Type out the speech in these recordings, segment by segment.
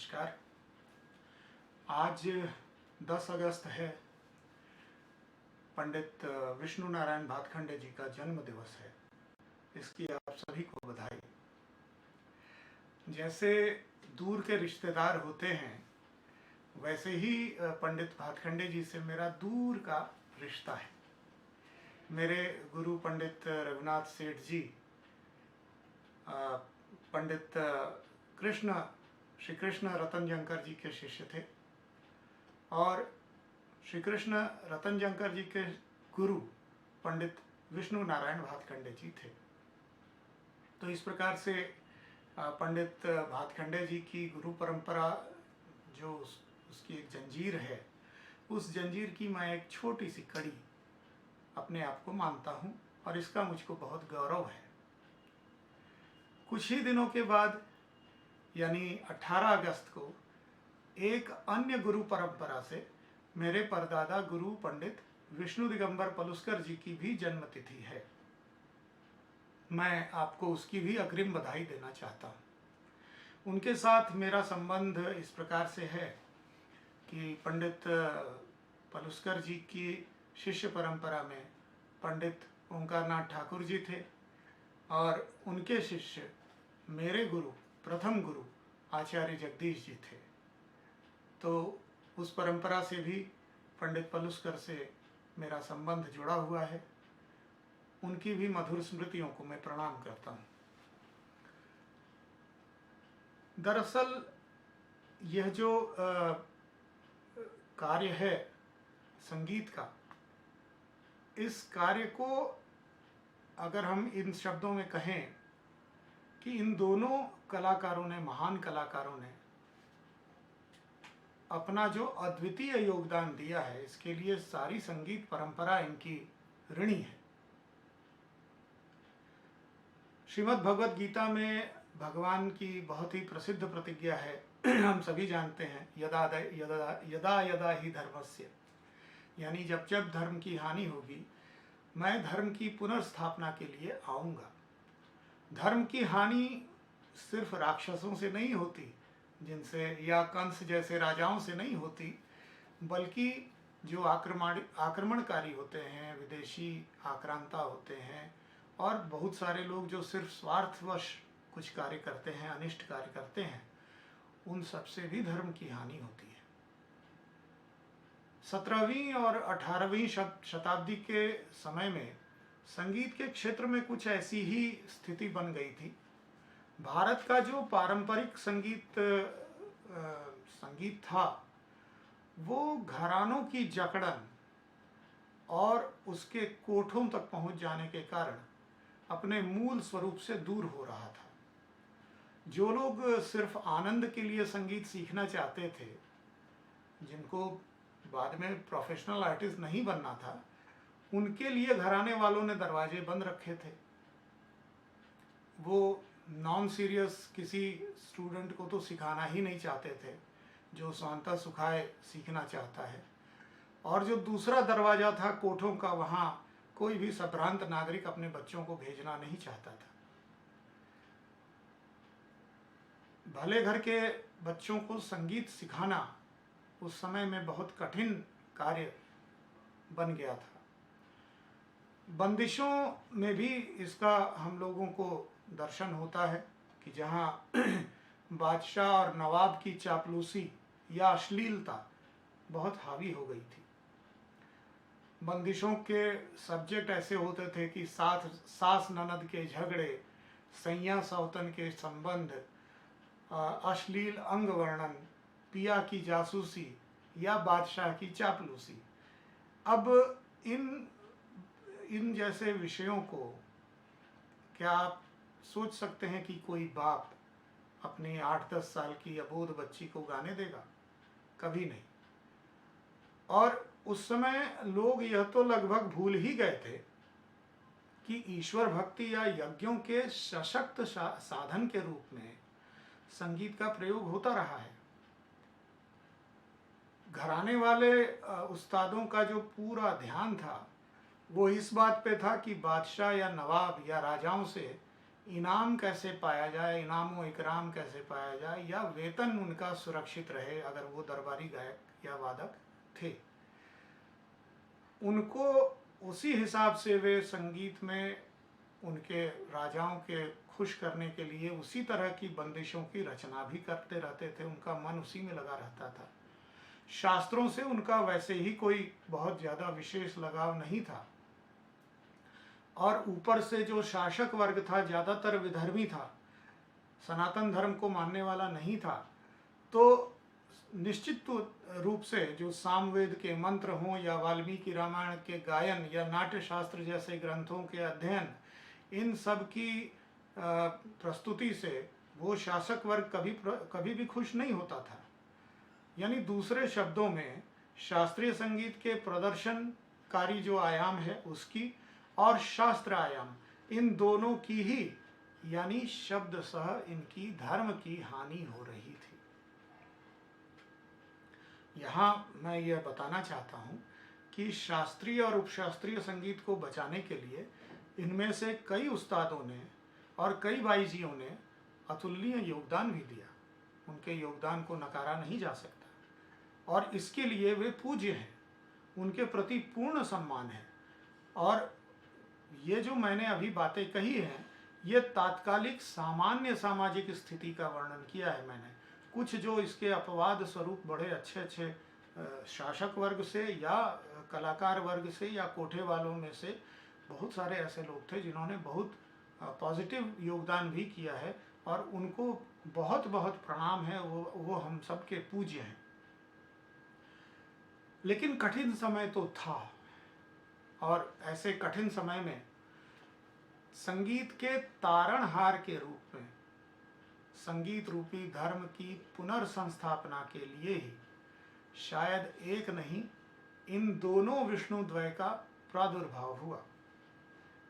नमस्कार। आज 10 अगस्त है। पंडित विष्णु नारायण भातखंडे जी का जन्म दिवस है। इसकी आप सभी को बधाई। जैसे दूर के रिश्तेदार होते हैं वैसे ही पंडित भातखंडे जी से मेरा दूर का रिश्ता है। मेरे गुरु पंडित रघुनाथ सेठ जी पंडित श्री कृष्ण रतनजंकर जी के शिष्य थे और श्री कृष्ण रतनजंकर जी के गुरु पंडित विष्णु नारायण भातखंडे जी थे। तो इस प्रकार से पंडित भातखंडे जी की गुरु परंपरा जो उसकी एक जंजीर है, उस जंजीर की मैं एक छोटी सी कड़ी अपने आप को मानता हूँ और इसका मुझको बहुत गौरव है। कुछ ही दिनों के बाद यानी 18 अगस्त को एक अन्य गुरु परंपरा से मेरे परदादा गुरु पंडित विष्णु दिगंबर पलुस्कर जी की भी जन्मतिथि है। मैं आपको उसकी भी अग्रिम बधाई देना चाहता हूँ। उनके साथ मेरा संबंध इस प्रकार से है कि पंडित पलुस्कर जी की शिष्य परंपरा में पंडित ओंकारनाथ ठाकुर जी थे और उनके शिष्य मेरे गुरु प्रथम गुरु आचार्य जगदीश जी थे। तो उस परंपरा से भी पंडित पलुस्कर से मेरा संबंध जुड़ा हुआ है। उनकी भी मधुर स्मृतियों को मैं प्रणाम करता हूँ। दरअसल यह जो कार्य है संगीत का, इस कार्य को अगर हम इन शब्दों में कहें कि इन दोनों कलाकारों ने, महान कलाकारों ने अपना जो अद्वितीय योगदान दिया है, इसके लिए सारी संगीत परंपरा इनकी ऋणी है। श्रीमद् भगवद गीता में भगवान की बहुत ही प्रसिद्ध प्रतिज्ञा है, हम सभी जानते हैं, यदा यदा यदा यदा ही धर्मस्य, यानी जब जब धर्म की हानि होगी मैं धर्म की पुनर्स्थापना के लिए आऊँगा। धर्म की हानि सिर्फ राक्षसों से नहीं होती, जिनसे या कंस जैसे राजाओं से नहीं होती, बल्कि जो आक्रमणकारी होते हैं, विदेशी आक्रांता होते हैं और बहुत सारे लोग जो सिर्फ स्वार्थवश कुछ कार्य करते हैं, अनिष्ट कार्य करते हैं, उन सब से भी धर्म की हानि होती है। 17वीं और 18वीं शताब्दी के समय में संगीत के क्षेत्र में कुछ ऐसी ही स्थिति बन गई थी। भारत का जो पारंपरिक संगीत था वो घरानों की जकड़न और उसके कोठों तक पहुंच जाने के कारण अपने मूल स्वरूप से दूर हो रहा था। जो लोग सिर्फ आनंद के लिए संगीत सीखना चाहते थे, जिनको बाद में प्रोफेशनल आर्टिस्ट नहीं बनना था, उनके लिए घराने वालों ने दरवाजे बंद रखे थे। वो नॉन सीरियस किसी स्टूडेंट को तो सिखाना ही नहीं चाहते थे जो स्वांतः सुखाए सीखना चाहता है, और जो दूसरा दरवाजा था कोठों का, वहाँ कोई भी संभ्रांत नागरिक अपने बच्चों को भेजना नहीं चाहता था। भले घर के बच्चों को संगीत सिखाना उस समय में बहुत कठिन कार्य बन गया था। बंदिशों में भी इसका हम लोगों को दर्शन होता है कि जहाँ बादशाह और नवाब की चापलूसी या अश्लीलता बहुत हावी हो गई थी। बंदिशों के सब्जेक्ट ऐसे होते थे कि सास ननद के झगड़े, सैया सौतन के संबंध, अश्लील अंग वर्णन, पिया की जासूसी या बादशाह की चापलूसी। अब इन जैसे विषयों को क्या आप सोच सकते हैं कि कोई बाप अपनी 8-10 साल की अबोध बच्ची को गाने देगा? कभी नहीं। और उस समय लोग यह तो लगभग भूल ही गए थे कि ईश्वर भक्ति या यज्ञों के सशक्त साधन के रूप में संगीत का प्रयोग होता रहा है। घराने वाले उस्तादों का जो पूरा ध्यान था वो इस बात पे था कि बादशाह या नवाब या राजाओं से इनाम कैसे पाया जाए, इनाम व इकराम कैसे पाया जाए, या वेतन उनका सुरक्षित रहे अगर वो दरबारी गायक या वादक थे। उनको उसी हिसाब से वे संगीत में उनके राजाओं के खुश करने के लिए उसी तरह की बंदिशों की रचना भी करते रहते थे। उनका मन उसी में लगा रहता था। शास्त्रों से उनका वैसे ही कोई बहुत ज़्यादा विशेष लगाव नहीं था, और ऊपर से जो शासक वर्ग था ज़्यादातर विधर्मी था, सनातन धर्म को मानने वाला नहीं था। तो निश्चित रूप से जो सामवेद के मंत्र हों या वाल्मीकि रामायण के गायन या नाट्य शास्त्र जैसे ग्रंथों के अध्ययन, इन सब की प्रस्तुति से वो शासक वर्ग कभी भी खुश नहीं होता था। यानी दूसरे शब्दों में शास्त्रीय संगीत के प्रदर्शनकारी जो आयाम है उसकी और शास्त्र आयाम, इन दोनों की ही यानी शब्द सह इनकी धर्म की हानि हो रही थी। यहाँ मैं यह बताना चाहता हूँ कि शास्त्रीय और उपशास्त्रीय संगीत को बचाने के लिए इनमें से कई उस्तादों ने और कई बाईजियों ने अतुलनीय योगदान भी दिया। उनके योगदान को नकारा नहीं जा सकता और इसके लिए वे पूज्य हैं, उनके प्रति पूर्ण सम्मान है। और ये जो मैंने अभी बातें कही हैं, ये तात्कालिक सामान्य सामाजिक स्थिति का वर्णन किया है मैंने। कुछ जो इसके अपवाद स्वरूप बड़े अच्छे अच्छे शासक वर्ग से या कलाकार वर्ग से या कोठे वालों में से बहुत सारे ऐसे लोग थे जिन्होंने बहुत पॉजिटिव योगदान भी किया है और उनको बहुत बहुत प्रणाम है, वो हम सबके पूज्य हैं। लेकिन कठिन समय तो था, और ऐसे कठिन समय में संगीत के तारणहार के रूप में संगीत रूपी धर्म की पुनर्संस्थापना के लिए ही शायद एक नहीं, इन दोनों विष्णुद्वय का प्रादुर्भाव हुआ।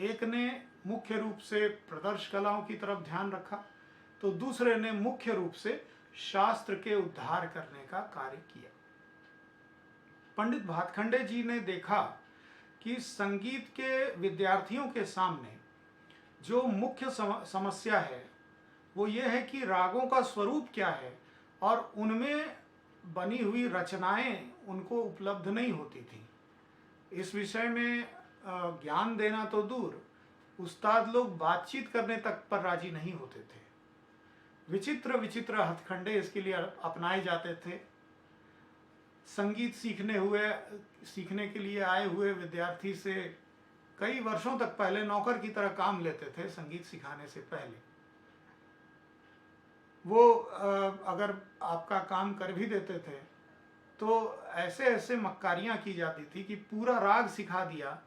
एक ने मुख्य रूप से प्रदर्श कलाओं की तरफ ध्यान रखा, तो दूसरे ने मुख्य रूप से शास्त्र के उद्धार करने का कार्य किया। पंडित भातखंडे जी ने देखा कि संगीत के विद्यार्थियों के सामने जो मुख्य समस्या है वो ये है कि रागों का स्वरूप क्या है और उनमें बनी हुई रचनाएं उनको उपलब्ध नहीं होती थी। इस विषय में ज्ञान देना तो दूर, उस्ताद लोग बातचीत करने तक पर राजी नहीं होते थे। विचित्र विचित्र हथकंडे इसके लिए अपनाए जाते थे। संगीत सीखने के लिए आए हुए विद्यार्थी से कई वर्षों तक पहले नौकर की तरह काम लेते थे। संगीत सिखाने से पहले वो अगर आपका काम कर भी देते थे तो ऐसे ऐसे मक्कारियाँ की जाती थी कि पूरा राग सिखा दिया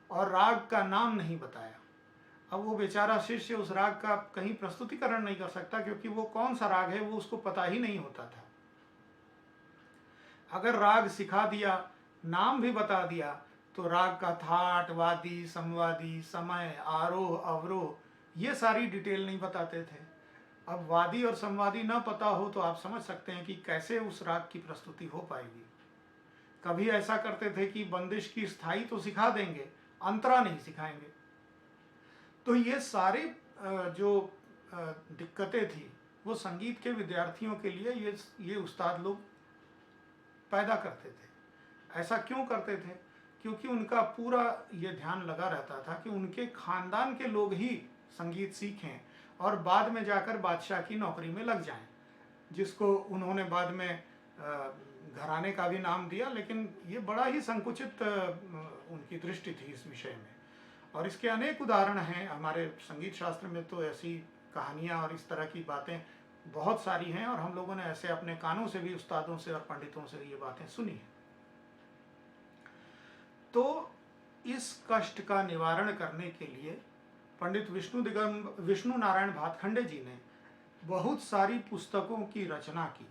और राग का नाम नहीं बताया। अब वो बेचारा शिष्य उस राग का कहीं प्रस्तुतिकरण नहीं कर सकता क्योंकि वो कौन सा राग है वो उसको पता ही नहीं होता था। अगर राग सिखा दिया, नाम भी बता दिया, तो राग का थाट, वादी, समवादी, समय, आरोह, अवरोह ये सारी डिटेल नहीं बताते थे। अब वादी और संवादी न पता हो तो आप समझ सकते हैं कि कैसे उस राग की प्रस्तुति हो पाएगी। कभी ऐसा करते थे कि बंदिश की स्थाई तो सिखा देंगे, अंतरा नहीं सिखाएंगे। तो ये सारे जो दिक्कतें थी वो संगीत के विद्यार्थियों के लिए ये उस्ताद लोग पैदा करते थे। ऐसा क्यों करते थे? क्योंकि उनका पूरा ये ध्यान लगा रहता था कि उनके खानदान के लोग ही संगीत सीखें और बाद में जाकर बादशाह की नौकरी में लग जाएं, जिसको उन्होंने बाद में घराने का भी नाम दिया। लेकिन ये बड़ा ही संकुचित उनकी दृष्टि थी इस विषय में, और इसके अनेक उदाहरण हैं हमारे संगीत शास्त्र में। तो ऐसी कहानियाँ और इस तरह की बातें बहुत सारी हैं, और हम लोगों ने ऐसे अपने कानों से भी उस्तादों से और पंडितों से ये बातें सुनी हैं। तो इस कष्ट का निवारण करने के लिए पंडित विष्णु नारायण भातखंडे जी ने बहुत सारी पुस्तकों की रचना की,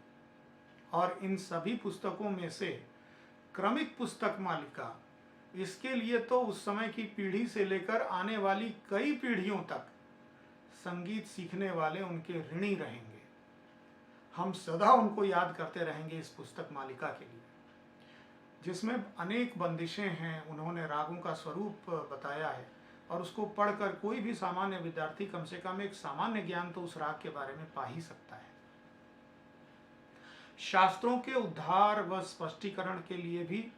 और इन सभी पुस्तकों में से क्रमिक पुस्तक मालिका, इसके लिए तो उस समय की पीढ़ी से लेकर आने वाली कई पीढ़ियों तक संगीत सीखने वाले उनके ऋणी रहेंगे। हम सदा उनको याद करते रहेंगे इस पुस्तक मालिका के लिए, जिसमें अनेक बंदिशें हैं। उन्होंने रागों का स्वरूप बताया है, और उसको पढ़कर कोई भी सामान्य विद्यार्थी कम से कम एक सामान्य ज्ञान तो उस राग के बारे में पा ही सकता है। शास्त्रों के उद्धार व स्पष्टीकरण के लिए भी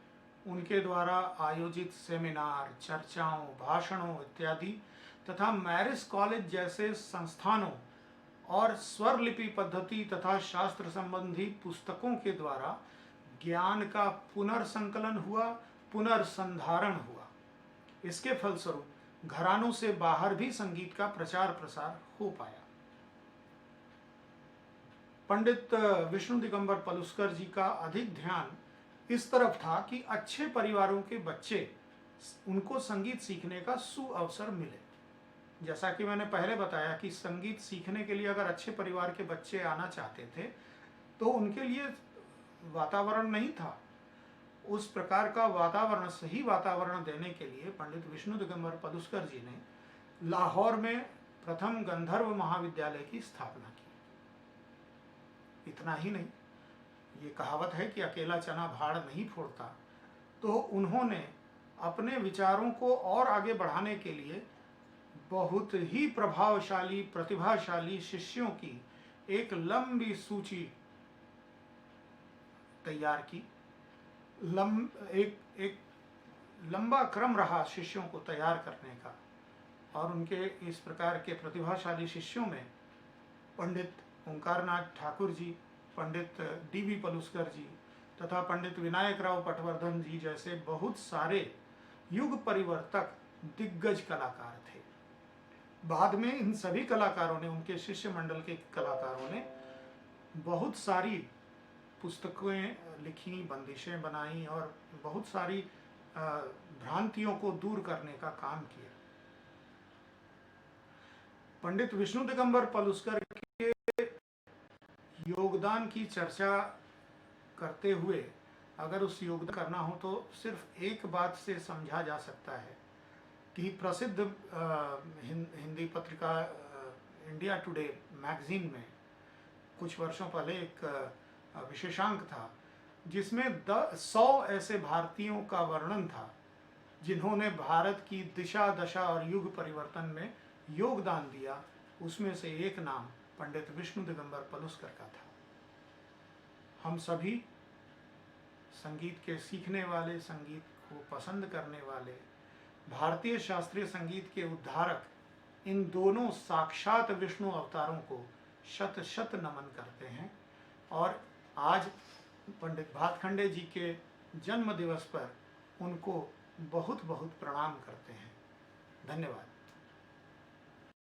उनके द्वारा आयोजित सेमिनार, चर्चाओं, भाषणों इत्यादि तथा मैरिज कॉलेज जैसे संस्थानों और स्वर लिपि पद्धति तथा शास्त्र संबंधी पुस्तकों के द्वारा ज्ञान का पुनर्संकलन हुआ, पुनर्संधारण हुआ। इसके फलस्वरूप घरानों से बाहर भी संगीत का प्रचार प्रसार हो पाया। पंडित विष्णु दिगंबर पलुस्कर जी का अधिक ध्यान इस तरफ था कि अच्छे परिवारों के बच्चे उनको संगीत सीखने का सुअवसर मिले। जैसा कि मैंने पहले बताया कि संगीत सीखने के लिए अगर अच्छे परिवार के बच्चे आना चाहते थे तो उनके लिए वातावरण नहीं था। उस प्रकार का वातावरण, सही वातावरण देने के लिए पंडित विष्णु दिगंबर पलुस्कर जी ने लाहौर में प्रथम गंधर्व महाविद्यालय की स्थापना की। इतना ही नहीं, ये कहावत है कि अकेला चना भाड़ नहीं फोड़ता, तो उन्होंने अपने विचारों को और आगे बढ़ाने के लिए बहुत ही प्रभावशाली, प्रतिभाशाली शिष्यों की एक लंबी सूची तैयार की। एक लंबा क्रम रहा शिष्यों को तैयार करने का, और उनके इस प्रकार के प्रतिभाशाली शिष्यों में पंडित ओंकारनाथ ठाकुर जी, पंडित डी.वी. पलुस्कर जी तथा पंडित विनायक राव पटवर्धन जी जैसे बहुत सारे युग परिवर्तक दिग्गज कलाकार थे। बाद में इन सभी कलाकारों ने, उनके शिष्य मंडल के कलाकारों ने बहुत सारी पुस्तकें लिखी, बंदिशें बनाई और बहुत सारी भ्रांतियों को दूर करने का काम किया। पंडित विष्णु दिगंबर पलुस्कर के योगदान की चर्चा करते हुए अगर उस योगदान करना हो तो सिर्फ एक बात से समझा जा सकता है कि प्रसिद्ध हिंदी पत्रिका इंडिया टुडे मैगजीन में कुछ वर्षों पहले एक विशेषांक था जिसमें 100 ऐसे भारतीयों का वर्णन था जिन्होंने भारत की दिशा, दशा और युग परिवर्तन में योगदान दिया। उसमें से एक नाम पंडित विष्णु दिगंबर पलुस्कर का था। हम सभी संगीत के सीखने वाले, संगीत को पसंद करने वाले, भारतीय शास्त्रीय संगीत के उद्धारक इन दोनों साक्षात विष्णु अवतारों को शत शत नमन करते हैं और आज पंडित भातखंडे जी के जन्म दिवस पर उनको बहुत बहुत प्रणाम करते हैं। धन्यवाद।